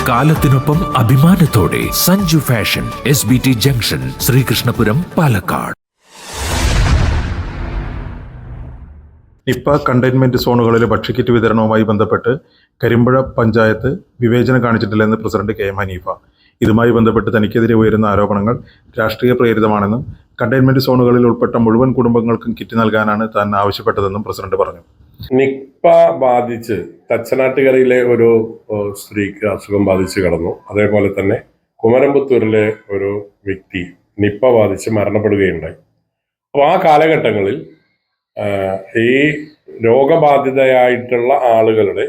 കാലത്തിനൊപ്പം അഭിമാനത്തോടെ Sanju fashion SBT junction, Sreekrishnapuram, Palakkad. Nipah containment സോണുകളിലെ ഭക്ഷ്യക്കിറ്റ് വിതരണവുമായി ബന്ധപ്പെട്ട് കരിമ്പുഴ പഞ്ചായത്ത് വിവേചനം കാണിച്ചിട്ടില്ലെന്ന് പ്രസിഡന്റ് KM ഹനീഫ. ഇതുമായി ബന്ധപ്പെട്ട് തനിക്കെതിരെ ഉയരുന്ന ആരോപണങ്ങൾ രാഷ്ട്രീയ പ്രേരിതമാണെന്നും കണ്ടെയ്ൻമെന്റ് സോണുകളിൽ ഉൾപ്പെട്ട മുഴുവൻ കുടുംബങ്ങൾക്കും കിറ്റ് നൽകാനാണ് താൻ ആവശ്യപ്പെട്ടതെന്നും പ്രസിഡന്റ് പറഞ്ഞു. നിപ്പ ബാധിച്ച് തച്ചനാട്ടുകരയിലെ ഒരു സ്ത്രീക്ക് അസുഖം ബാധിച്ച് കിടന്നു. അതേപോലെ തന്നെ കുമരമ്പത്തൂരിലെ ഒരു വ്യക്തി നിപ്പ ബാധിച്ച് മരണപ്പെടുകയുണ്ടായി. അപ്പോൾ ആ കാലഘട്ടങ്ങളിൽ ഈ രോഗബാധിതയായിട്ടുള്ള ആളുകളുടെ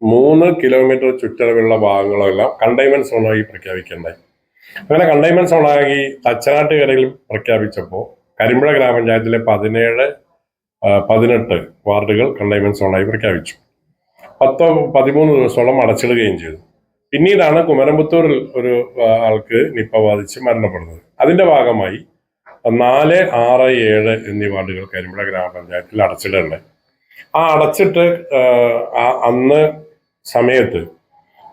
3 കിലോമീറ്റർ ചുറ്റളവുള്ള ഭാഗങ്ങളെല്ലാം കണ്ടെയ്ൻമെന്റ് സോണായി പ്രഖ്യാപിക്കേണ്ടായി. അങ്ങനെ കണ്ടെയ്ൻമെന്റ് സോണായി തച്ചനാട്ടുകരയിൽ പ്രഖ്യാപിച്ചപ്പോൾ കരിമ്പുഴ ഗ്രാമപഞ്ചായത്തിലെ 18 വാർഡുകൾ കണ്ടെയ്ൻമെന്റ് സോണായി പ്രഖ്യാപിച്ചു. 13 ദിവസത്തോളം അടച്ചിടുകയും ചെയ്തു. പിന്നീടാണ് കുമരമ്പത്തൂരിൽ ഒരു ആൾക്ക് നിപ്പ ബാധിച്ച് മരണപ്പെടുന്നത്. അതിന്റെ ഭാഗമായി 4, 6, 7 എന്നീ വാർഡുകൾ കരിമ്പുഴ ഗ്രാമപഞ്ചായത്തിൽ അടച്ചിടേണ്ടത്. ആ അടച്ചിട്ട് അന്ന് സമയത്ത്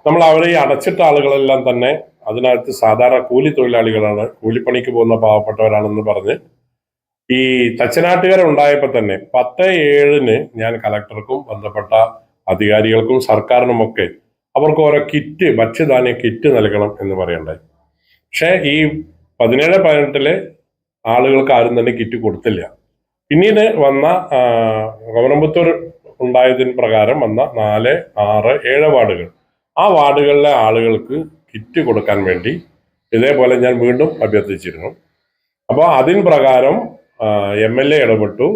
നമ്മൾ അവരെ ഈ അടച്ചിട്ട ആളുകളെല്ലാം തന്നെ അതിനകത്ത് സാധാരണ കൂലി തൊഴിലാളികളാണ്, കൂലിപ്പണിക്ക് പോകുന്ന പാവപ്പെട്ടവരാണെന്ന് പറഞ്ഞ് ഈ തച്ചനാട്ടുകര ഉണ്ടായപ്പോൾ തന്നെ 10/7 ഞാൻ കളക്ടർക്കും ബന്ധപ്പെട്ട അധികാരികൾക്കും സർക്കാരിനുമൊക്കെ അവർക്ക് ഓരോ കിറ്റ്, ഭക്ഷ്യധാന്യ കിറ്റ് നൽകണം എന്ന് പറയണ്ടായി. പക്ഷെ ഈ 17-18 ആളുകൾക്ക് ആരും തന്നെ കിറ്റ് കൊടുത്തില്ല. പിന്നീട് വന്ന കുമരമ്പത്തൂർ ഉണ്ടായതിന് പ്രകാരം വന്ന 4, 6, 7 വാർഡുകൾ, ആ വാർഡുകളിലെ ആളുകൾക്ക് കിറ്റ് കൊടുക്കാൻ വേണ്ടി ഇതേപോലെ ഞാൻ വീണ്ടും അഭ്യർത്ഥിച്ചിരുന്നു. അപ്പോൾ അതിന് പ്രകാരം MLA ഇടപെട്ടു.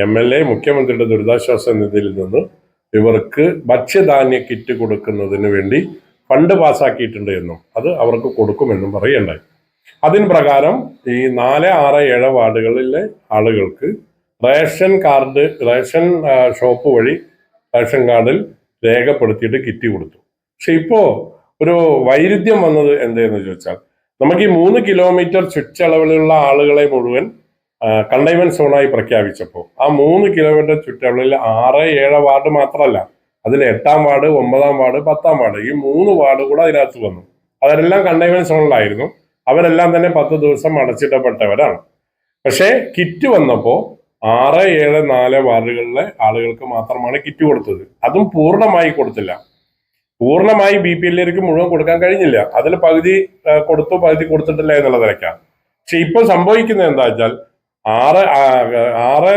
MLA മുഖ്യമന്ത്രിയുടെ ദുരിതാശ്വാസ നിധിയിൽ നിന്ന് ഇവർക്ക് ഭക്ഷ്യധാന്യ കിറ്റ് കൊടുക്കുന്നതിന് വേണ്ടി ഫണ്ട് പാസ്സാക്കിയിട്ടുണ്ട് എന്നും അത് അവർക്ക് കൊടുക്കുമെന്നും പറയുണ്ടായി. അതിന് പ്രകാരം ഈ 4, 6, 7 വാർഡുകളിലെ ആളുകൾക്ക് റേഷൻ കാർഡ്, റേഷൻ ഷോപ്പ് വഴി റേഷൻ കാർഡിൽ രേഖപ്പെടുത്തിയിട്ട് കിറ്റ് കൊടുത്തു. പക്ഷെ ഇപ്പോ ഒരു വൈരുദ്ധ്യം വന്നത് എന്തെന്ന് ചോദിച്ചാൽ, നമുക്ക് ഈ 3 കിലോമീറ്റർ ചുറ്റളവിലുള്ള ആളുകളെ മുഴുവൻ കണ്ടെയ്ൻമെന്റ് സോണായി പ്രഖ്യാപിച്ചപ്പോൾ ആ 3 കിലോമീറ്റർ ചുറ്റളവിൽ 6, 7 വാർഡ് മാത്രമല്ല, അതിൽ 8-ാം വാർഡ്, 9-ാം വാർഡ്, 10-ാം വാർഡ്, ഈ 3 വാർഡ് കൂടെ അതിനകത്ത് വന്നു. അവരെല്ലാം കണ്ടെയ്ൻമെന്റ് സോണിലായിരുന്നു. അവരെല്ലാം തന്നെ 10 ദിവസം അടച്ചിടപ്പെട്ടവരാണ്. പക്ഷേ കിറ്റ് വന്നപ്പോൾ 6, 7, 4 വാർഡുകളിലെ ആളുകൾക്ക് മാത്രമാണ് കിറ്റ് കൊടുത്തത്. അതും പൂർണ്ണമായി കൊടുത്തില്ല. പൂർണ്ണമായി BPLകാർക്ക് മുഴുവൻ കൊടുക്കാൻ കഴിഞ്ഞില്ല. അതിൽ പകുതി കൊടുത്തു, പകുതി കൊടുത്തിട്ടില്ല എന്നുള്ള നിലയ്ക്കാണ്. പക്ഷെ ഇപ്പൊ സംഭവിക്കുന്നത് എന്താ വെച്ചാൽ 6,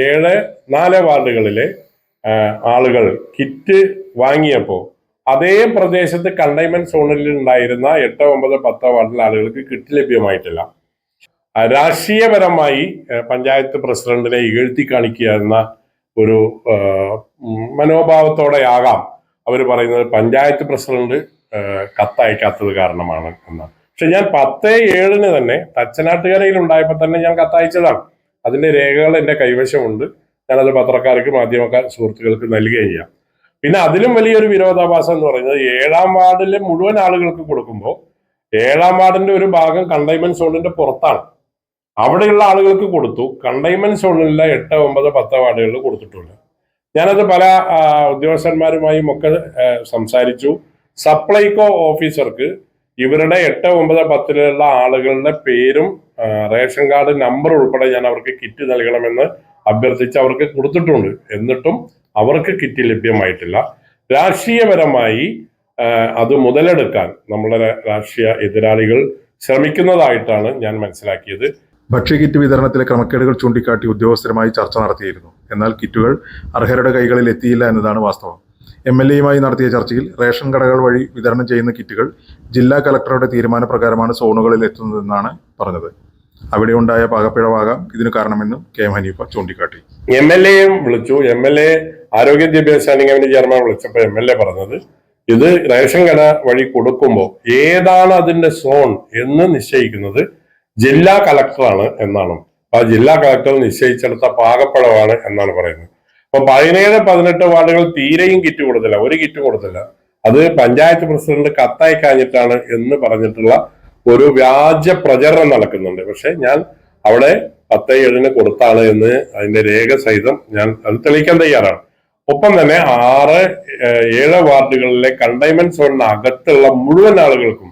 7, 4 വാർഡുകളിലെ ആളുകൾ കിറ്റ് വാങ്ങിയപ്പോൾ അതേ പ്രദേശത്ത് കണ്ടെയ്ൻമെന്റ് സോണിൽ ഉണ്ടായിരുന്ന 8, 9, 10 വാർഡിലെ ആളുകൾക്ക് കിറ്റ് ലഭ്യമായിട്ടില്ല. രാഷ്ട്രീയപരമായി പഞ്ചായത്ത് പ്രസിഡന്റിനെ ഇകഴ്ത്തി കാണിക്കുക എന്ന ഒരു മനോഭാവത്തോടെയാകാം അവർ പറയുന്നത് പഞ്ചായത്ത് പ്രസിഡന്റ് കത്തയക്കാത്തത് കാരണമാണ് എന്നാണ്. പക്ഷെ ഞാൻ 10/7 തന്നെ തച്ചനാട്ടുകരയിൽ ഉണ്ടായപ്പോൾ തന്നെ ഞാൻ കത്തയച്ചതാണ്. അതിന്റെ രേഖകൾ എൻ്റെ കൈവശമുണ്ട്. ഞാനത് പത്രക്കാർക്ക്, മാധ്യമക്കാർ, സുഹൃത്തുക്കൾക്ക് നൽകുകയും ചെയ്യാം. പിന്നെ അതിലും വലിയൊരു വിരോധാഭാസം എന്ന് പറയുന്നത് 7-ാം വാർഡിലെ മുഴുവൻ ആളുകൾക്ക് കൊടുക്കുമ്പോൾ 7-ാം വാർഡിന്റെ ഒരു ഭാഗം കണ്ടെയ്ൻമെന്റ് സോണിന്റെ പുറത്താണ്. അവിടെയുള്ള ആളുകൾക്ക് കൊടുത്തു. കണ്ടെയ്ൻമെന്റ് സോണിലുള്ള 8, 9, 10 വാർഡുകളിൽ കൊടുത്തിട്ടില്ല. ഞാനത് പല ഉദ്യോഗസ്ഥന്മാരുമായും ഒക്കെ സംസാരിച്ചു. സപ്ലൈകോ ഓഫീസർക്ക് ഇവരുടെ 8, 9, 10 ആളുകളുടെ പേരും റേഷൻ കാർഡ് നമ്പർ ഉൾപ്പെടെ ഞാൻ അവർക്ക് കിറ്റ് നൽകണമെന്ന് അഭ്യർത്ഥിച്ച് അവർക്ക് കൊടുത്തിട്ടുണ്ട്. എന്നിട്ടും അവർക്ക് കിറ്റ് ലഭ്യമായിട്ടില്ല. രാഷ്ട്രീയപരമായി അത് മുതലെടുക്കാൻ നമ്മളുടെ രാഷ്ട്രീയ എതിരാളികൾ ശ്രമിക്കുന്നതായിട്ടാണ് ഞാൻ മനസ്സിലാക്കിയത്. ഭക്ഷ്യക്കിറ്റ് വിതരണത്തിലെ ക്രമക്കേടുകൾ ചൂണ്ടിക്കാട്ടി ഉദ്യോഗസ്ഥരുമായി ചർച്ച നടത്തിയിരുന്നു. എന്നാൽ കിറ്റുകൾ അർഹരുടെ കൈകളിൽ എത്തിയില്ല എന്നതാണ് വാസ്തവം. MLAയുമായി നടത്തിയ ചർച്ചയിൽ റേഷൻ കടകൾ വഴി വിതരണം ചെയ്യുന്ന കിറ്റുകൾ ജില്ലാ കലക്ടറുടെ തീരുമാനപ്രകാരമാണ് സോണുകളിൽ എത്തുന്നതെന്നാണ് പറഞ്ഞത്. അവിടെ ഉണ്ടായ പാകപ്പിഴവാകാം ഇതിന് കാരണമെന്നും KM ഹനീഫ ചൂണ്ടിക്കാട്ടി. MLAയും വിളിച്ചു. MLA ആരോഗ്യ വിദ്യാഭ്യാസ സ്റ്റാൻഡിംഗ് കമ്മിറ്റി ചെയർമാൻ വിളിച്ചപ്പോൾ MLA പറഞ്ഞത് ഇത് റേഷൻ കട വഴി കൊടുക്കുമ്പോൾ ഏതാണ് അതിന്റെ സോൺ എന്ന് നിശ്ചയിക്കുന്നത് ജില്ലാ കളക്ടറാണ് എന്നാണ്. ആ ജില്ലാ കളക്ടർ നിശ്ചയിച്ചെടുത്ത പാകപ്പിഴവാണ് എന്നാണ് പറയുന്നത്. അപ്പൊ 17, 18 വാർഡുകൾ തീരെയും കിറ്റ് കൊടുത്തില്ല, ഒരു കിറ്റ് കൊടുത്തില്ല. അത് പഞ്ചായത്ത് പ്രസിഡന്റ് കത്തയക്കാഞ്ഞിട്ടാണ് എന്ന് പറഞ്ഞിട്ടുള്ള ഒരു വ്യാജ പ്രചരണം നടക്കുന്നുണ്ട്. പക്ഷെ ഞാൻ അവിടെ 10/7 കൊടുത്താണ് എന്ന് അതിന്റെ രേഖ സഹിതം ഞാൻ അത് തെളിയിക്കാൻ തയ്യാറാണ്. ഒപ്പം തന്നെ 6-7 വാർഡുകളിലെ കണ്ടെയ്ൻമെന്റ് സോണിന് അകത്തുള്ള മുഴുവൻ ആളുകൾക്കും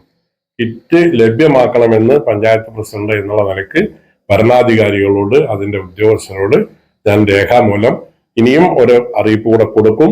കിറ്റ് ലഭ്യമാക്കണമെന്ന് പഞ്ചായത്ത് പ്രസിഡന്റ് എന്നുള്ള നിലയ്ക്ക് ഭരണാധികാരികളോട് അതിന്റെ ഉദ്യോഗസ്ഥരോട് ഞാൻ രേഖാമൂലം ഇനിയും ഒരു അറിയിപ്പ് കൂടെ കൊടുക്കും.